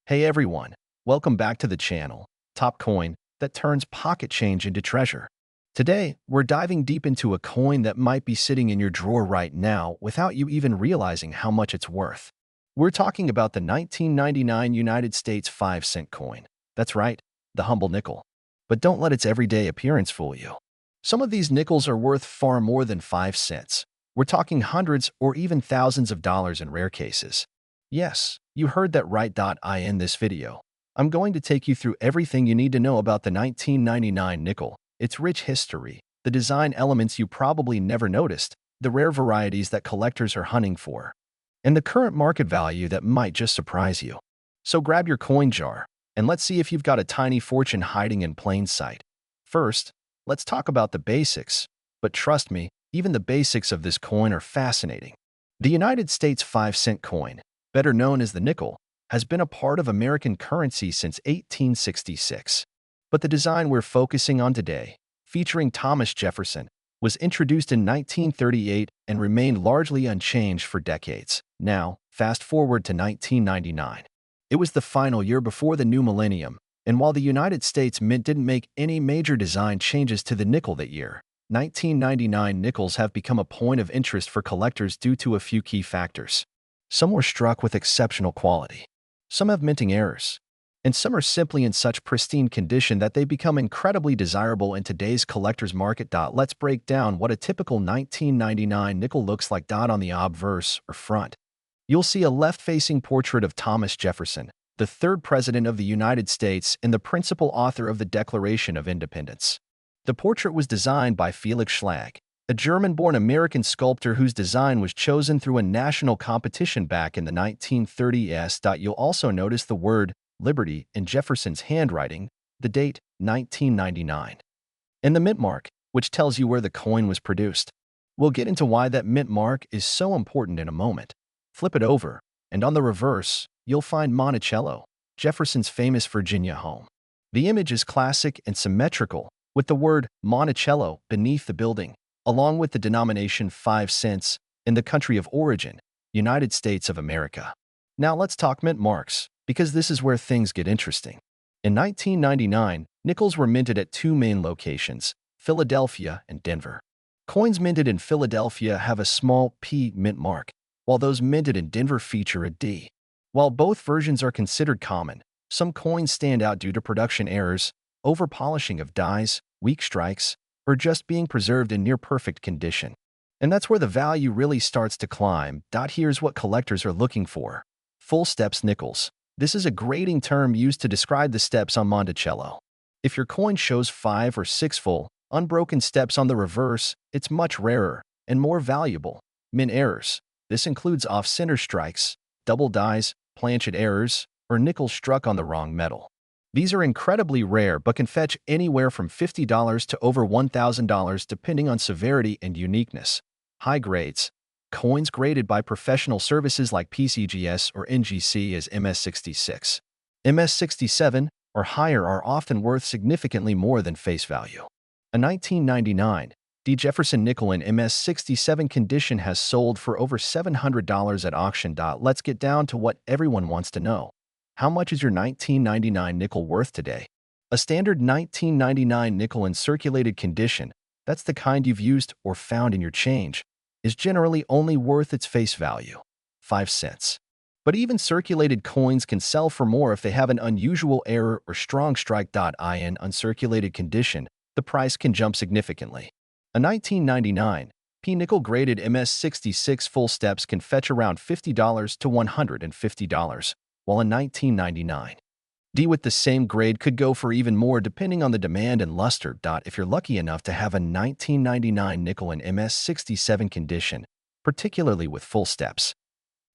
Hey everyone, welcome back to the channel, Top Coin that turns pocket change into treasure. Today, we're diving deep into a coin that might be sitting in your drawer right now without you even realizing how much it's worth. We're talking about the 1999 United States 5-cent coin. That's right, the humble nickel. But don't let its everyday appearance fool you. Some of these nickels are worth far more than 5 cents. We're talking hundreds or even thousands of dollars in rare cases. Yes, you heard that right. In this video, I'm going to take you through everything you need to know about the 1999 nickel, its rich history, the design elements you probably never noticed, the rare varieties that collectors are hunting for, and the current market value that might just surprise you. So grab your coin jar, and let's see if you've got a tiny fortune hiding in plain sight. First, let's talk about the basics. But trust me, even the basics of this coin are fascinating. The United States 5-cent coin, better known as the nickel, has been a part of American currency since 1866. But the design we're focusing on today, featuring Thomas Jefferson, was introduced in 1938 and remained largely unchanged for decades. Now, fast forward to 1999. It was the final year before the new millennium, and while the United States Mint didn't make any major design changes to the nickel that year, 1999 nickels have become a point of interest for collectors due to a few key factors. Some were struck with exceptional quality. Some have minting errors. And some are simply in such pristine condition that they become incredibly desirable in today's collector's market. Let's break down what a typical 1999 nickel looks like. On the obverse, or front, you'll see a left-facing portrait of Thomas Jefferson, the third President of the United States and the principal author of the Declaration of Independence. The portrait was designed by Felix Schlag, a German-born American sculptor whose design was chosen through a national competition back in the 1930s. You'll also notice the word Liberty in Jefferson's handwriting, the date 1999, and the mint mark, which tells you where the coin was produced. We'll get into why that mint mark is so important in a moment. Flip it over, and on the reverse, you'll find Monticello, Jefferson's famous Virginia home. The image is classic and symmetrical, with the word Monticello beneath the building, along with the denomination 5 cents in the country of origin, United States of America. Now let's talk mint marks, because this is where things get interesting. In 1999, nickels were minted at two main locations, Philadelphia and Denver. Coins minted in Philadelphia have a small P mint mark, while those minted in Denver feature a D. While both versions are considered common, some coins stand out due to production errors, over-polishing of dies, weak strikes, or just being preserved in near-perfect condition. And that's where the value really starts to climb. Here's what collectors are looking for. Full steps nickels. This is a grading term used to describe the steps on Monticello. If your coin shows 5 or 6 full, unbroken steps on the reverse, it's much rarer and more valuable. Mint errors. This includes off-center strikes, double dies, planchet errors, or nickels struck on the wrong metal. These are incredibly rare but can fetch anywhere from $50 to over $1,000 depending on severity and uniqueness. High grades. Coins graded by professional services like PCGS or NGC as MS66. MS67 or higher are often worth significantly more than face value. A 1999 D. Jefferson nickel in MS67 condition has sold for over $700 at auction. Let's get down to what everyone wants to know. How much is your 1999 nickel worth today? A standard 1999 nickel in circulated condition, that's the kind you've used or found in your change, is generally only worth its face value, 5 cents. But even circulated coins can sell for more if they have an unusual error or strong strike. In uncirculated condition, the price can jump significantly. A 1999 P nickel graded MS66 full steps can fetch around $50 to $150. While a 1999 D with the same grade could go for even more depending on the demand and luster. If you're lucky enough to have a 1999 nickel in MS67 condition, particularly with full steps,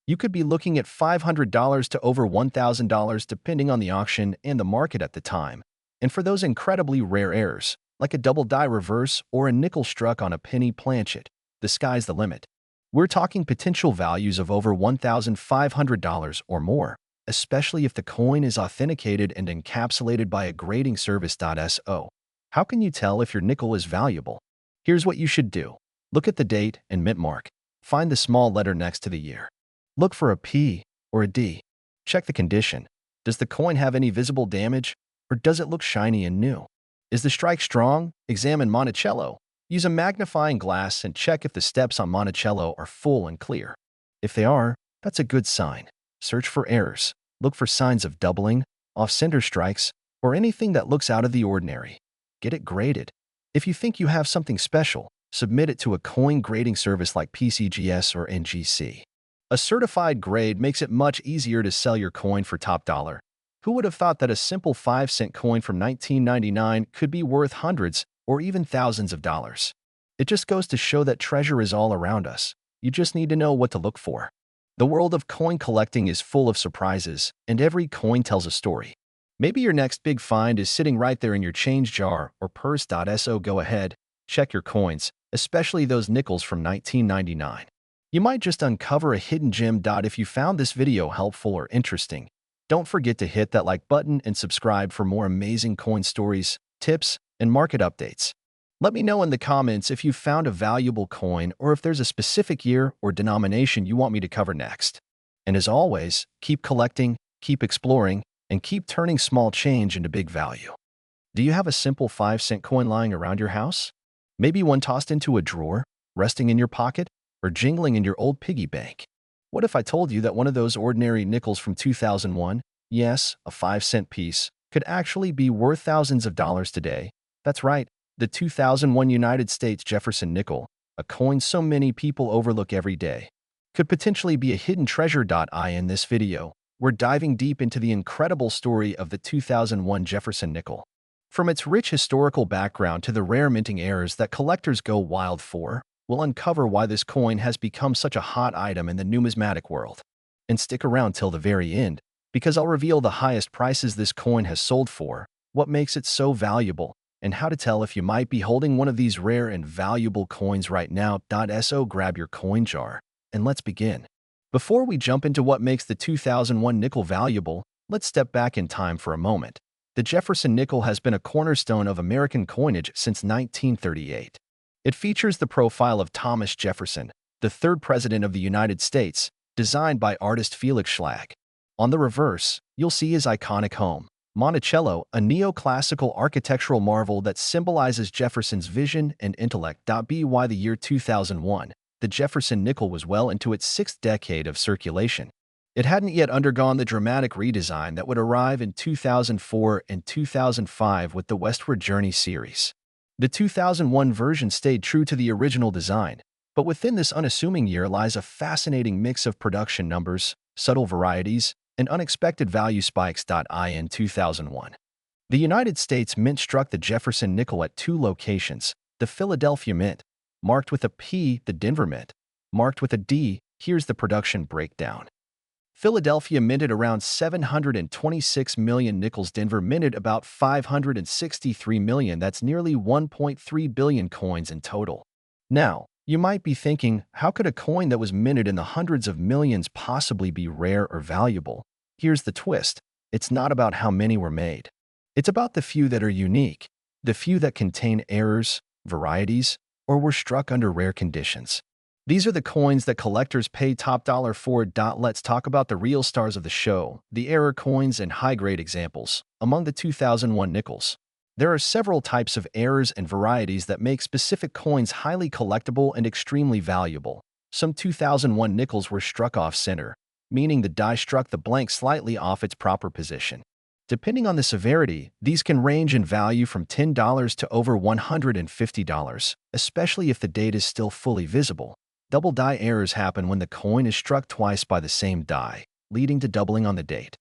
you could be looking at $500 to over $1,000 depending on the auction and the market at the time. And for those incredibly rare errors, like a double die reverse or a nickel struck on a penny planchet, the sky's the limit. We're talking potential values of over $1,500 or more, especially if the coin is authenticated and encapsulated by a grading service. So, how can you tell if your nickel is valuable? Here's what you should do. Look at the date and mint mark. Find the small letter next to the year. Look for a P or a D. Check the condition. Does the coin have any visible damage, or does it look shiny and new? Is the strike strong? Examine Monticello. Use a magnifying glass and check if the steps on Monticello are full and clear. If they are, that's a good sign. Search for errors. Look for signs of doubling, off-center strikes, or anything that looks out of the ordinary. Get it graded. If you think you have something special, submit it to a coin grading service like PCGS or NGC. A certified grade makes it much easier to sell your coin for top dollar. Who would have thought that a simple 5-cent coin from 1999 could be worth hundreds or even thousands of dollars? It just goes to show that treasure is all around us. You just need to know what to look for. The world of coin collecting is full of surprises, and every coin tells a story. Maybe your next big find is sitting right there in your change jar or purse. So go ahead, check your coins, especially those nickels from 1999. You might just uncover a hidden gem. If you found this video helpful or interesting, don't forget to hit that like button and subscribe for more amazing coin stories, tips, and market updates. Let me know in the comments if you found a valuable coin or if there's a specific year or denomination you want me to cover next. And as always, keep collecting, keep exploring, and keep turning small change into big value. Do you have a simple 5-cent coin lying around your house? Maybe one tossed into a drawer, resting in your pocket, or jingling in your old piggy bank? What if I told you that one of those ordinary nickels from 2001, yes, a 5-cent piece, could actually be worth thousands of dollars today? That's right, the 2001 United States Jefferson nickel, a coin so many people overlook every day, could potentially be a hidden treasure. In this video, we're diving deep into the incredible story of the 2001 Jefferson nickel. From its rich historical background to the rare minting errors that collectors go wild for, we'll uncover why this coin has become such a hot item in the numismatic world. And stick around till the very end, because I'll reveal the highest prices this coin has sold for, what makes it so valuable, and how to tell if you might be holding one of these rare and valuable coins right now. So grab your coin jar, and let's begin. Before we jump into what makes the 2001 nickel valuable, let's step back in time for a moment. The Jefferson nickel has been a cornerstone of American coinage since 1938. It features the profile of Thomas Jefferson, the third president of the United States, designed by artist Felix Schlag. On the reverse, you'll see his iconic home, Monticello, a neoclassical architectural marvel that symbolizes Jefferson's vision and intellect. By the year 2001, the Jefferson nickel was well into its 6th decade of circulation. It hadn't yet undergone the dramatic redesign that would arrive in 2004 and 2005 with the Westward Journey series. The 2001 version stayed true to the original design, but within this unassuming year lies a fascinating mix of production numbers, subtle varieties, and unexpected value spikes. In 2001, the United States Mint struck the Jefferson nickel at 2 locations: the Philadelphia Mint, marked with a P, the Denver Mint, marked with a D. Here's the production breakdown. Philadelphia minted around 726 million nickels. Denver minted about 563 million. That's nearly 1.3 billion coins in total. Now, you might be thinking, how could a coin that was minted in the hundreds of millions possibly be rare or valuable? Here's the twist. It's not about how many were made. It's about the few that are unique, the few that contain errors, varieties, or were struck under rare conditions. These are the coins that collectors pay top dollar for. Let's talk about the real stars of the show, the error coins and high-grade examples. Among the 2001 nickels, there are several types of errors and varieties that make specific coins highly collectible and extremely valuable. Some 2001 nickels were struck off-center, meaning the die struck the blank slightly off its proper position. Depending on the severity, these can range in value from $10 to over $150, especially if the date is still fully visible. Double die errors happen when the coin is struck twice by the same die, leading to doubling on the date.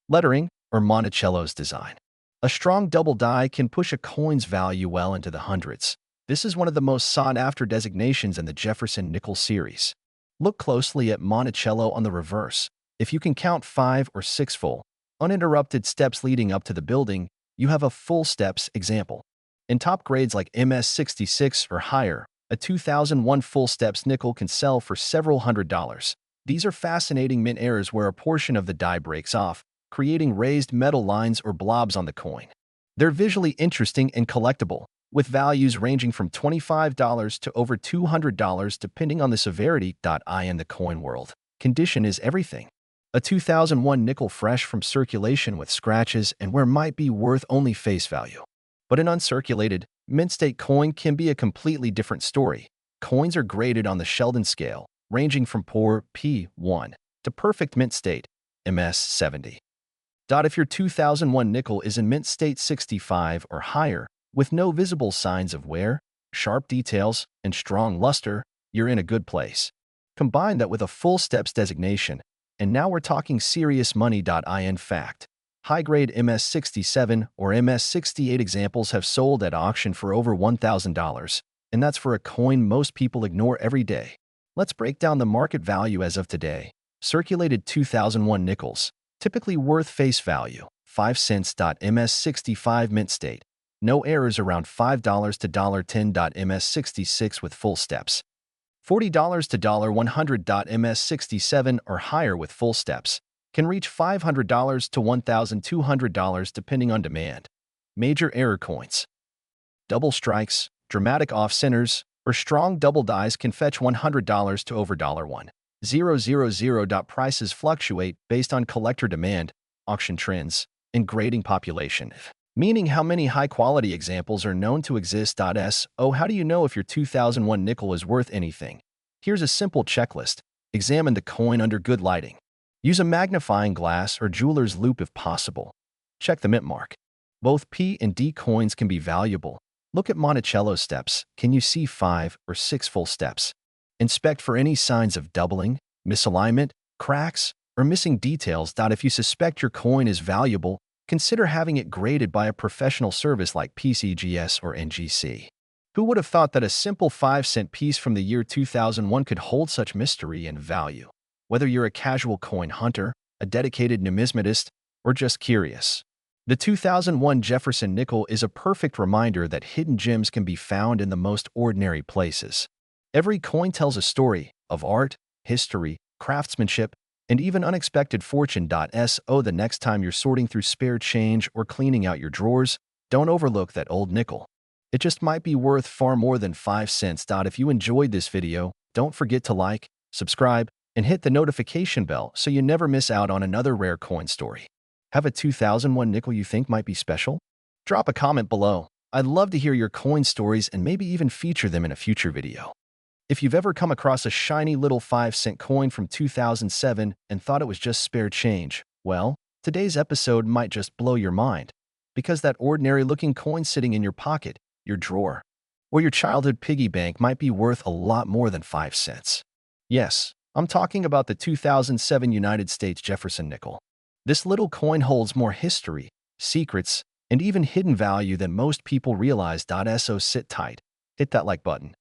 Lettering, or Monticello's design. A strong double die can push a coin's value well into the hundreds. This is one of the most sought-after designations in the Jefferson nickel series. Look closely at Monticello on the reverse. If you can count 5 or 6 full, uninterrupted steps leading up to the building, you have a full steps example. In top grades like MS66 or higher, a 2001 full steps nickel can sell for several $100s. These are fascinating mint errors where a portion of the die breaks off, creating raised metal lines or blobs on the coin. They're visually interesting and collectible, with values ranging from $25 to over $200 depending on the severity. In the coin world, condition is everything. A 2001 nickel fresh from circulation with scratches and where might be worth only face value. But an uncirculated, mint-state coin can be a completely different story. Coins are graded on the Sheldon scale, ranging from poor P1 to perfect mint state, MS70. If your 2001 nickel is in mint state 65 or higher, with no visible signs of wear, sharp details, and strong luster, you're in a good place. Combine that with a full steps designation, and now we're talking serious money. In fact, high-grade MS67 or MS68 examples have sold at auction for over $1,000, and that's for a coin most people ignore every day. Let's break down the market value as of today. Circulated 2001 nickels, typically worth face value, 5 cents. MS65 mint state. No errors around $5 to $10. MS66 with full steps. $40 to $100. MS67 or higher with full steps. Can reach $500 to $1,200 depending on demand. Major error coins. Double strikes, dramatic off-centers, or strong double dies can fetch $100 to over $1,000. Prices fluctuate based on collector demand, auction trends, and grading population. Meaning how many high-quality examples are known to exist. How do you know if your 2001 nickel is worth anything? Here's a simple checklist. Examine the coin under good lighting. Use a magnifying glass or jeweler's loupe if possible. Check the mint mark. Both P and D coins can be valuable. Look at Monticello steps. Can you see 5 or 6 full steps? Inspect for any signs of doubling, misalignment, cracks, or missing details. If you suspect your coin is valuable, consider having it graded by a professional service like PCGS or NGC. Who would have thought that a simple 5-cent piece from the year 2001 could hold such mystery and value? Whether you're a casual coin hunter, a dedicated numismatist, or just curious. The 2001 Jefferson nickel is a perfect reminder that hidden gems can be found in the most ordinary places. Every coin tells a story of art, history, craftsmanship, and even unexpected fortune. The next time you're sorting through spare change or cleaning out your drawers, don't overlook that old nickel. It just might be worth far more than 5 cents. If you enjoyed this video, don't forget to like, subscribe, and hit the notification bell so you never miss out on another rare coin story. Have a 2001 nickel you think might be special? Drop a comment below. I'd love to hear your coin stories and maybe even feature them in a future video. If you've ever come across a shiny little 5-cent coin from 2007 and thought it was just spare change, well, today's episode might just blow your mind. Because that ordinary-looking coin sitting in your pocket, your drawer, or your childhood piggy bank might be worth a lot more than 5 cents. Yes, I'm talking about the 2007 United States Jefferson nickel. This little coin holds more history, secrets, and even hidden value than most people realize. So sit tight, hit that like button,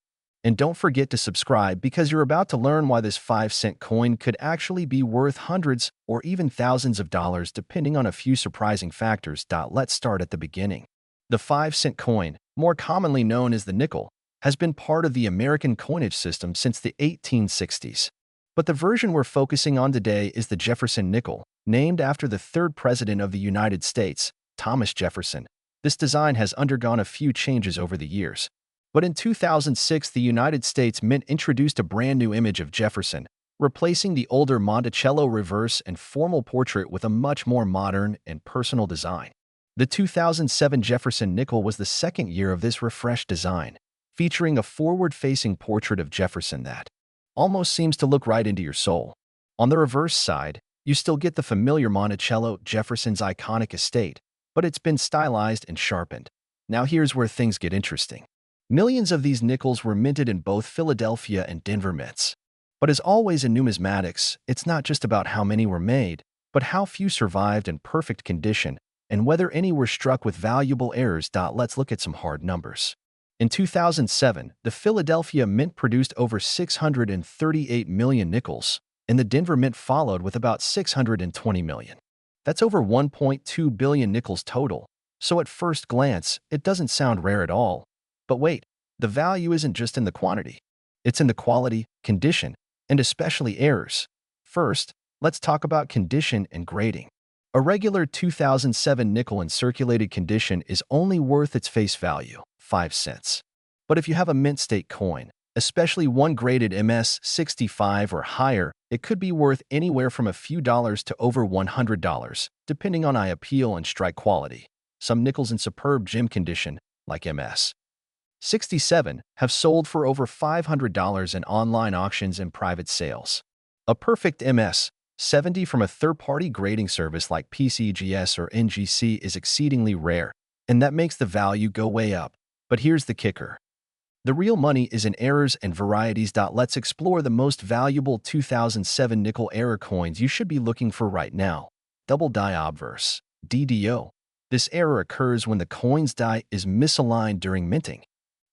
and don't forget to subscribe because you're about to learn why this 5-cent coin could actually be worth hundreds or even thousands of dollars depending on a few surprising factors. Let's start at the beginning. The 5-cent coin, more commonly known as the nickel, has been part of the American coinage system since the 1860s. But the version we're focusing on today is the Jefferson nickel, named after the third president of the United States, Thomas Jefferson. This design has undergone a few changes over the years. But in 2006, the United States Mint introduced a brand new image of Jefferson, replacing the older Monticello reverse and formal portrait with a much more modern and personal design. The 2007 Jefferson nickel was the second year of this refreshed design, featuring a forward-facing portrait of Jefferson that almost seems to look right into your soul. On the reverse side, you still get the familiar Monticello, Jefferson's iconic estate, but it's been stylized and sharpened. Now here's where things get interesting. Millions of these nickels were minted in both Philadelphia and Denver mints. But as always in numismatics, it's not just about how many were made, but how few survived in perfect condition, and whether any were struck with valuable errors. Let's look at some hard numbers. In 2007, the Philadelphia Mint produced over 638 million nickels, and the Denver Mint followed with about 620 million. That's over 1.2 billion nickels total, so at first glance, it doesn't sound rare at all. But wait, the value isn't just in the quantity. It's in the quality, condition, and especially errors. First, let's talk about condition and grading. A regular 2007 nickel in circulated condition is only worth its face value, 5 cents. But if you have a mint state coin, especially one graded MS-65 or higher. It could be worth anywhere from a few dollars to over $100, depending on eye appeal and strike quality. Some nickels in superb gem condition, like MS-67, have sold for over $500 in online auctions and private sales. A perfect MS-70 from a third-party grading service like PCGS or NGC is exceedingly rare, and that makes the value go way up. But here's the kicker. The real money is in errors and varieties. Let's explore the most valuable 2007 nickel error coins you should be looking for right now. Double die obverse, DDO. This error occurs when the coin's die is misaligned during minting,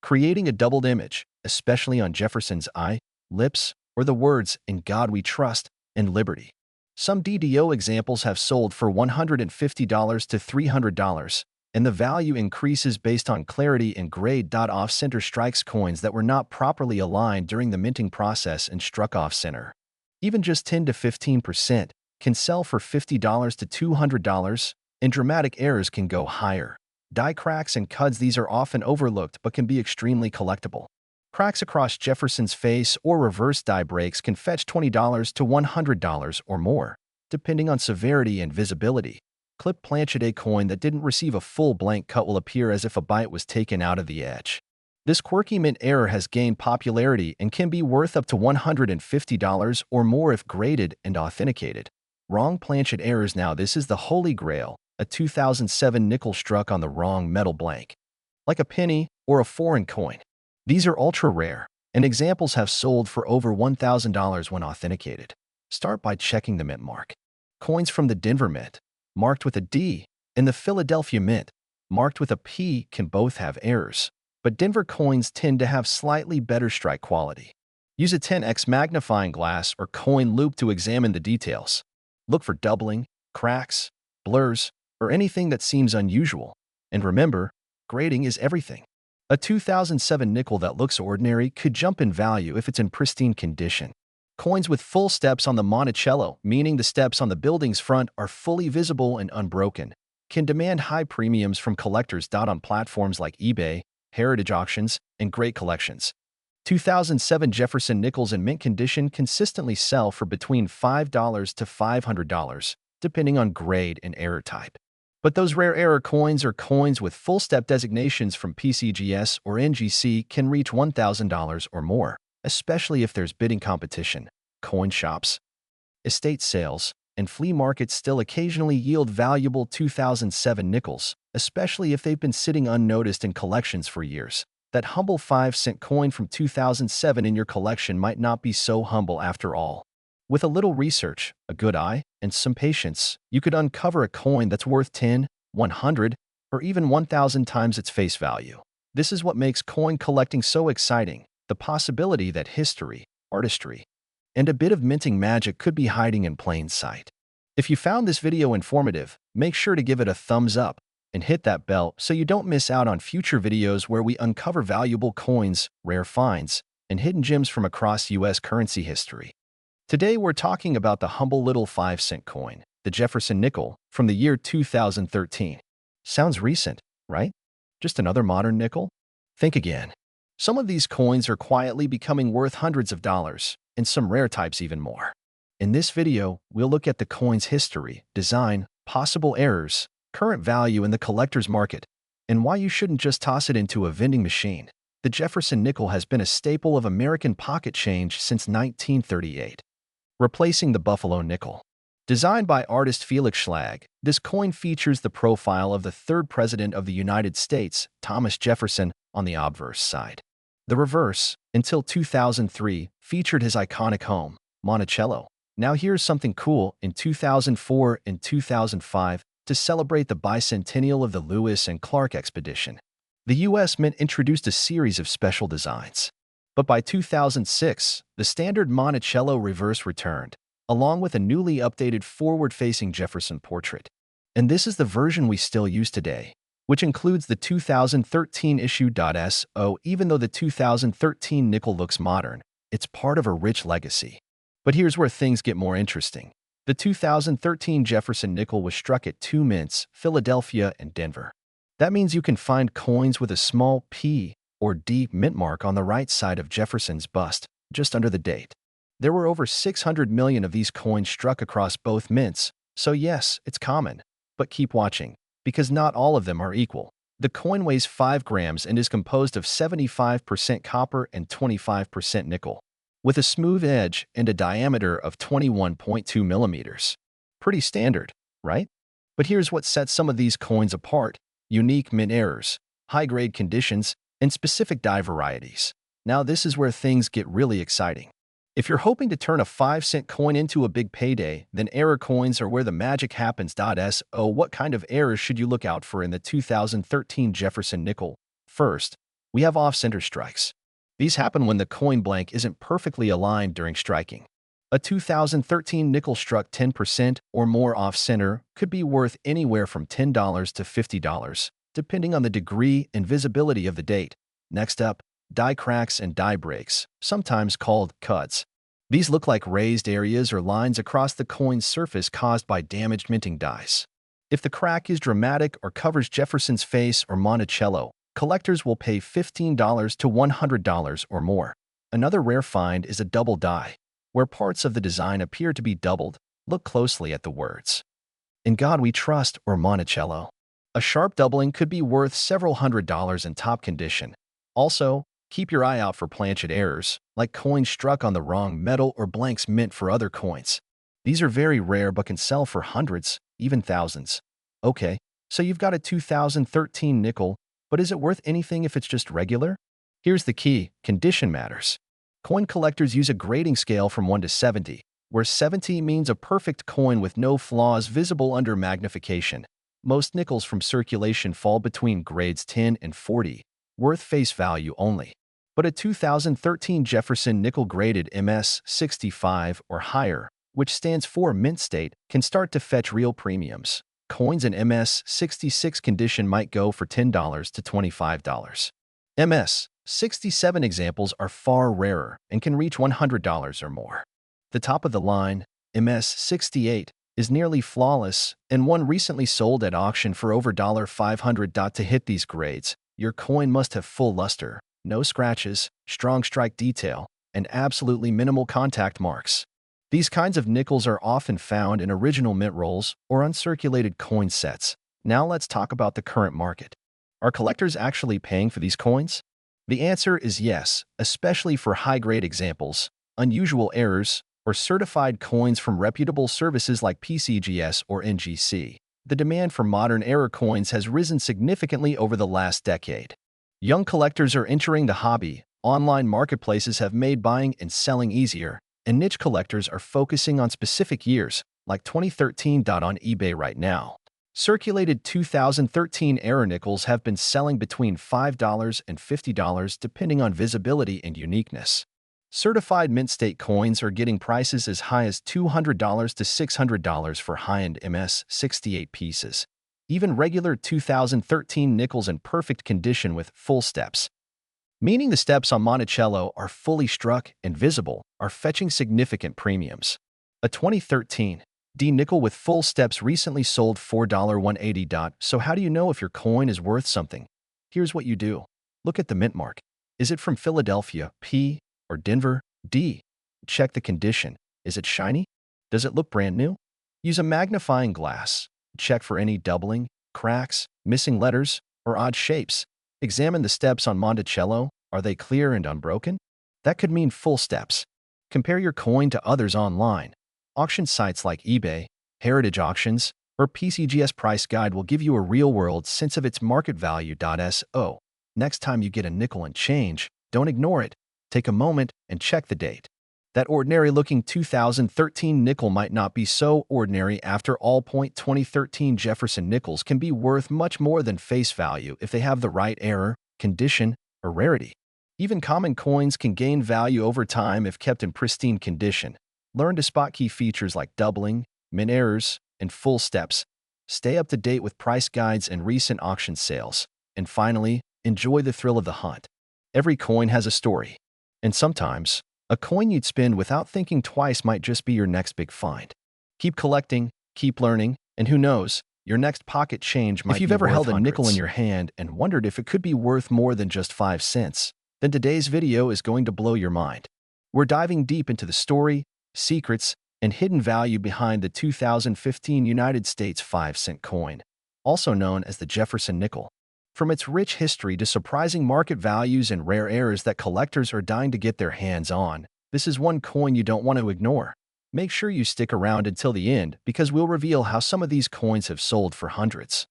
creating a doubled image, especially on Jefferson's eye, lips, or the words "In God We Trust" and "Liberty." Some DDO examples have sold for $150 to $300, and the value increases based on clarity and grade. Off-center strikes coins that were not properly aligned during the minting process and struck off-center. Even just 10 to 15% can sell for $50 to $200, and dramatic errors can go higher. Die cracks and cuds, these are often overlooked but can be extremely collectible. Cracks across Jefferson's face or reverse die breaks can fetch $20 to $100 or more, depending on severity and visibility. Clip planchet, a coin that didn't receive a full blank cut will appear as if a bite was taken out of the edge. This quirky mint error has gained popularity and can be worth up to $150 or more if graded and authenticated. Wrong planchet errors. Now this is the holy grail, a 2007 nickel struck on the wrong metal blank, like a penny or a foreign coin. These are ultra rare, and examples have sold for over $1,000 when authenticated. Start by checking the mint mark. Coins from the Denver Mint, marked with a D, and the Philadelphia Mint, marked with a P, can both have errors, but Denver coins tend to have slightly better strike quality. Use a 10x magnifying glass or coin loop to examine the details. Look for doubling, cracks, blurs, or anything that seems unusual. And remember, grading is everything. A 2007 nickel that looks ordinary could jump in value if it's in pristine condition. Coins with full steps on the Monticello, meaning the steps on the building's front are fully visible and unbroken, can demand high premiums from collectors. On platforms like eBay, heritage auctions, and great collections. 2007 Jefferson nickels in mint condition consistently sell for between $5 to $500, depending on grade and error type. But those rare error coins or coins with full step designations from PCGS or NGC can reach $1,000 or more, especially if there's bidding competition. Coin shops, estate sales, and flea markets still occasionally yield valuable 2007 nickels, especially if they've been sitting unnoticed in collections for years. That humble 5-cent coin from 2007 in your collection might not be so humble after all. With a little research, a good eye, and some patience, you could uncover a coin that's worth 10, 100, or even 1,000 times its face value. This is what makes coin collecting so exciting, the possibility that history, artistry, and a bit of minting magic could be hiding in plain sight. If you found this video informative, make sure to give it a thumbs up and hit that bell so you don't miss out on future videos where we uncover valuable coins, rare finds, and hidden gems from across U.S. currency history. Today we're talking about the humble little 5-cent coin, the Jefferson nickel, from the year 2013. Sounds recent, right? Just another modern nickel? Think again. Some of these coins are quietly becoming worth hundreds of dollars, and some rare types even more. In this video, we'll look at the coin's history, design, possible errors, current value in the collector's market, and why you shouldn't just toss it into a vending machine. The Jefferson nickel has been a staple of American pocket change since 1938. Replacing the Buffalo nickel. Designed by artist Felix Schlag, this coin features the profile of the third president of the United States, Thomas Jefferson, on the obverse side. The reverse, until 2003, featured his iconic home, Monticello. Now here's something cool. In 2004 and 2005, to celebrate the bicentennial of the Lewis and Clark expedition, the U.S. Mint introduced a series of special designs. But by 2006, the standard Monticello reverse returned, along with a newly updated forward-facing Jefferson portrait. And this is the version we still use today, which includes the 2013 issue. So even though the 2013 nickel looks modern, it's part of a rich legacy. But here's where things get more interesting. The 2013 Jefferson nickel was struck at two mints, Philadelphia and Denver. That means you can find coins with a small p or D mint mark on the right side of Jefferson's bust, just under the date. There were over 600 million of these coins struck across both mints, so yes, it's common. But keep watching, because not all of them are equal. The coin weighs 5 grams and is composed of 75% copper and 25% nickel, with a smooth edge and a diameter of 21.2 millimeters. Pretty standard, right? But here's what sets some of these coins apart: unique mint errors, high-grade conditions, and specific die varieties. Now this is where things get really exciting. If you're hoping to turn a 5-cent coin into a big payday, then error coins are where the magic happens. So what kind of errors should you look out for in the 2013 Jefferson nickel? First, we have off-center strikes. These happen when the coin blank isn't perfectly aligned during striking. A 2013 nickel struck 10% or more off-center could be worth anywhere from $10 to $50, depending on the degree and visibility of the date. Next up, die cracks and die breaks, sometimes called cuts. These look like raised areas or lines across the coin's surface caused by damaged minting dies. If the crack is dramatic or covers Jefferson's face or Monticello, collectors will pay $15 to $100 or more. Another rare find is a double die, where parts of the design appear to be doubled. Look closely at the words "In God We Trust" or Monticello. A sharp doubling could be worth several $100s in top condition. Also, keep your eye out for planchet errors, like coins struck on the wrong metal or blanks mint for other coins. These are very rare but can sell for hundreds, even thousands. Okay, so you've got a 2013 nickel, but is it worth anything if it's just regular? Here's the key: condition matters. Coin collectors use a grading scale from 1 to 70, where 70 means a perfect coin with no flaws visible under magnification. Most nickels from circulation fall between grades 10 and 40, worth face value only. But a 2013 Jefferson nickel graded MS 65 or higher, which stands for mint state, can start to fetch real premiums. Coins in MS 66 condition might go for $10 to $25. MS 67 examples are far rarer and can reach $100 or more. The top of the line, MS 68, is nearly flawless, and one recently sold at auction for over $500. To hit these grades, your coin must have full luster, no scratches, strong strike detail, and absolutely minimal contact marks. These kinds of nickels are often found in original mint rolls or uncirculated coin sets. Now let's talk about the current market. Are collectors actually paying for these coins? The answer is yes, especially for high-grade examples, unusual errors, or certified coins from reputable services like PCGS or NGC. The demand for modern error coins has risen significantly over the last decade. Young collectors are entering the hobby, online marketplaces have made buying and selling easier, and niche collectors are focusing on specific years, like 2013. On eBay right now, circulated 2013 error nickels have been selling between $5 and $50 depending on visibility and uniqueness. Certified mint state coins are getting prices as high as $200 to $600 for high-end MS 68 pieces. Even regular 2013 nickels in perfect condition with full steps, meaning the steps on Monticello are fully struck and visible, are fetching significant premiums. A 2013 D nickel with full steps recently sold for $180. So how do you know if your coin is worth something? Here's what you do. Look at the mint mark. Is it from Philadelphia, P, or Denver, D? Check the condition. Is it shiny? Does it look brand new? Use a magnifying glass. Check for any doubling, cracks, missing letters, or odd shapes. Examine the steps on Monticello. Are they clear and unbroken? That could mean full steps. Compare your coin to others online. Auction sites like eBay, Heritage Auctions, or PCGS Price Guide will give you a real-world sense of its market value. So, next time you get a nickel and change, don't ignore it. Take a moment and check the date. That ordinary-looking 2013 nickel might not be so ordinary after all. 2013 Jefferson nickels can be worth much more than face value if they have the right error, condition, or rarity. Even common coins can gain value over time if kept in pristine condition. Learn to spot key features like doubling, mint errors, and full steps. Stay up to date with price guides and recent auction sales. And finally, enjoy the thrill of the hunt. Every coin has a story. And sometimes, a coin you'd spend without thinking twice might just be your next big find. Keep collecting, keep learning, and who knows, Your next pocket change might be worth hundreds. If you've ever held a nickel in your hand and wondered if it could be worth more than just 5 cents, then today's video is going to blow your mind. We're diving deep into the story, secrets, and hidden value behind the 2015 United States 5-cent coin, also known as the Jefferson nickel. From its rich history to surprising market values and rare errors that collectors are dying to get their hands on, this is one coin you don't want to ignore. Make sure you stick around until the end because we'll reveal how some of these coins have sold for hundreds,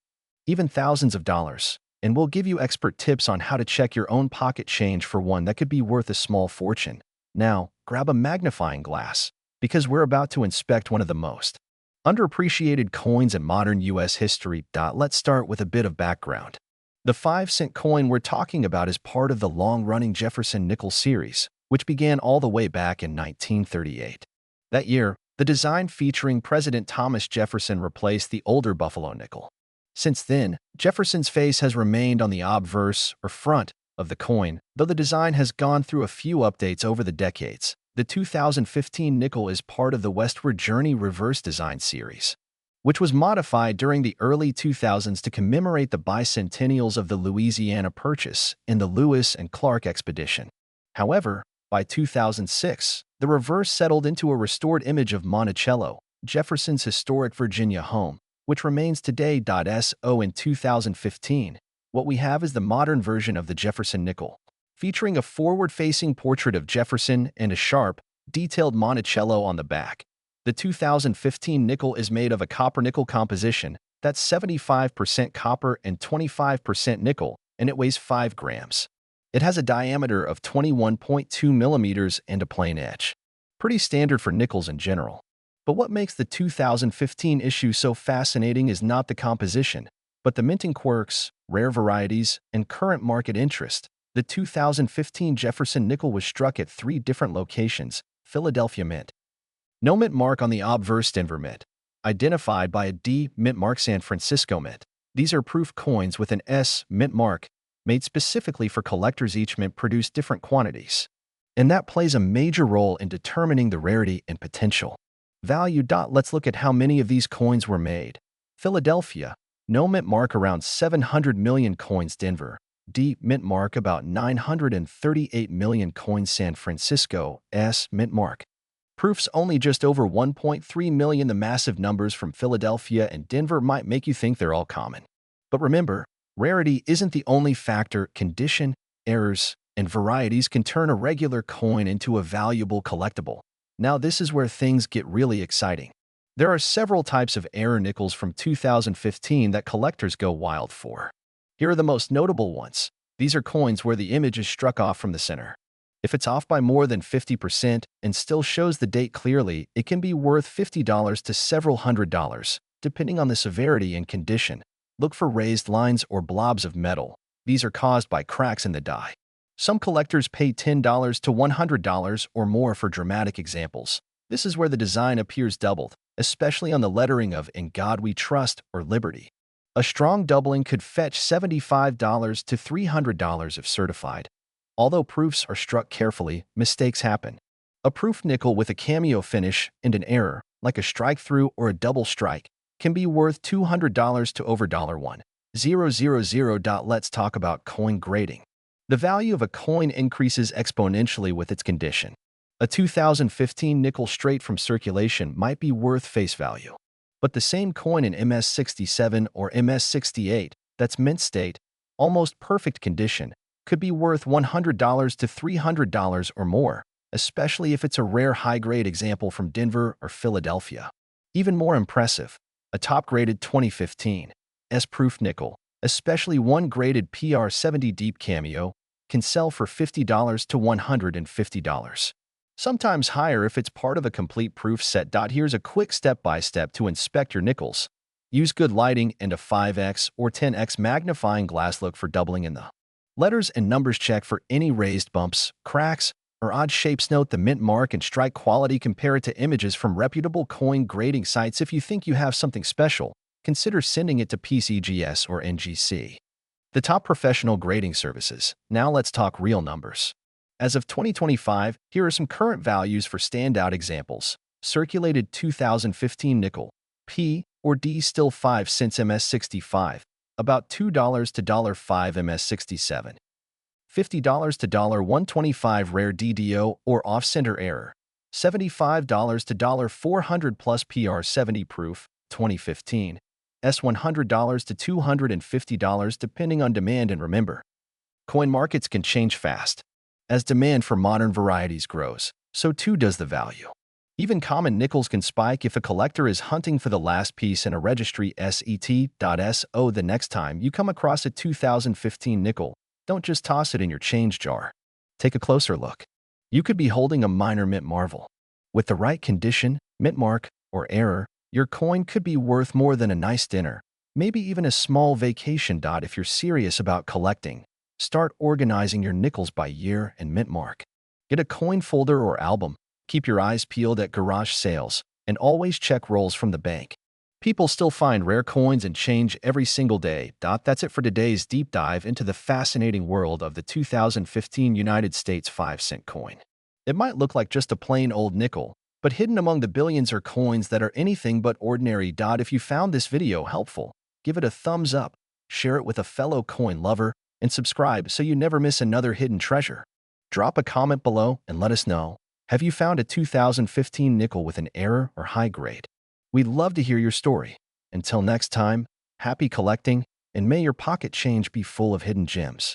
even thousands of dollars, and we'll give you expert tips on how to check your own pocket change for one that could be worth a small fortune. Now, grab a magnifying glass because we're about to inspect one of the most underappreciated coins in modern U.S. history. Let's start with a bit of background. The 5-cent coin we're talking about is part of the long-running Jefferson nickel series, which began all the way back in 1938. That year, the design featuring President Thomas Jefferson replaced the older Buffalo nickel. Since then, Jefferson's face has remained on the obverse, or front, of the coin, though the design has gone through a few updates over the decades. The 2015 nickel is part of the Westward Journey reverse design series, which was modified during the early 2000s to commemorate the bicentennials of the Louisiana Purchase and the Lewis and Clark expedition. However, by 2006, the reverse settled into a restored image of Monticello, Jefferson's historic Virginia home, which remains today. In 2015, what we have is the modern version of the Jefferson nickel, featuring a forward-facing portrait of Jefferson and a sharp, detailed Monticello on the back. The 2015 nickel is made of a copper-nickel composition that's 75% copper and 25% nickel, and it weighs 5 grams. It has a diameter of 21.2 millimeters and a plain edge. Pretty standard for nickels in general. But what makes the 2015 issue so fascinating is not the composition, but the minting quirks, rare varieties, and current market interest. The 2015 Jefferson nickel was struck at 3 different locations: Philadelphia Mint, no mint mark on the obverse; Denver Mint, identified by a D mint mark; San Francisco Mint. These are proof coins with an S mint mark, made specifically for collectors. Each mint produced different quantities, and that plays a major role in determining the rarity and potential value. Let's look at how many of these coins were made. Philadelphia, no mint mark, around 700 million coins. Denver, D mint mark, about 938 million coins. San Francisco, S mint mark, proofs only just over 1.3 million. The massive numbers from Philadelphia and Denver might make you think they're all common. But remember, rarity isn't the only factor. Condition, errors, and varieties can turn a regular coin into a valuable collectible. Now this is where things get really exciting. There are several types of error nickels from 2015 that collectors go wild for. Here are the most notable ones. These are coins where the image is struck off from the center. If it's off by more than 50% and still shows the date clearly, it can be worth $50 to several $100s, depending on the severity and condition. Look for raised lines or blobs of metal. These are caused by cracks in the die. Some collectors pay $10 to $100 or more for dramatic examples. This is where the design appears doubled, especially on the lettering of "In God We Trust" or "Liberty." A strong doubling could fetch $75 to $300 if certified. Although proofs are struck carefully, mistakes happen. A proof nickel with a cameo finish and an error, like a strike-through or a double strike, can be worth $200 to over $1,000. Let's talk about coin grading. The value of a coin increases exponentially with its condition. A 2015 nickel straight from circulation might be worth face value. But the same coin in MS67 or MS68, that's mint state, almost perfect condition, could be worth $100 to $300 or more, especially if it's a rare high-grade example from Denver or Philadelphia. Even more impressive, a top-graded 2015 S-proof nickel, especially one graded PR70 deep cameo, can sell for $50 to $150. Sometimes higher if it's part of a complete proof set. Here's a quick step-by-step to inspect your nickels. Use good lighting and a 5x or 10x magnifying glass. Look for doubling in the letters and numbers. Check for any raised bumps, cracks, or odd shapes. Note the mint mark and strike quality. Compare it to images from reputable coin grading sites. If you think you have something special, consider sending it to PCGS or NGC, the top professional grading services. Now let's talk real numbers. As of 2025, here are some current values for standout examples. Circulated 2015 nickel, P or D still 5 cents MS65, about $2 to $5 MS67. $50 to $125 rare DDO or off-center error. $75 to $400 plus PR70 proof, 2015. $100 to $250 depending on demand, and remember, coin markets can change fast. As demand for modern varieties grows, so too does the value. Even common nickels can spike if a collector is hunting for the last piece in a registry set.so. The next time you come across a 2015 nickel, don't just toss it in your change jar. Take a closer look. You could be holding a minor mint marvel. With the right condition, mint mark, or error, your coin could be worth more than a nice dinner, maybe even a small vacation. If you're serious about collecting, start organizing your nickels by year and mint mark. Get a coin folder or album, keep your eyes peeled at garage sales, and always check rolls from the bank. People still find rare coins and change every single day. That's it for today's deep dive into the fascinating world of the 2015 United States 5-cent coin. It might look like just a plain old nickel, but hidden among the billions are coins that are anything but ordinary. If you found this video helpful, give it a thumbs up, share it with a fellow coin lover, and subscribe so you never miss another hidden treasure. Drop a comment below and let us know, have you found a 2015 nickel with an error or high grade? We'd love to hear your story. Until next time, happy collecting, and may your pocket change be full of hidden gems.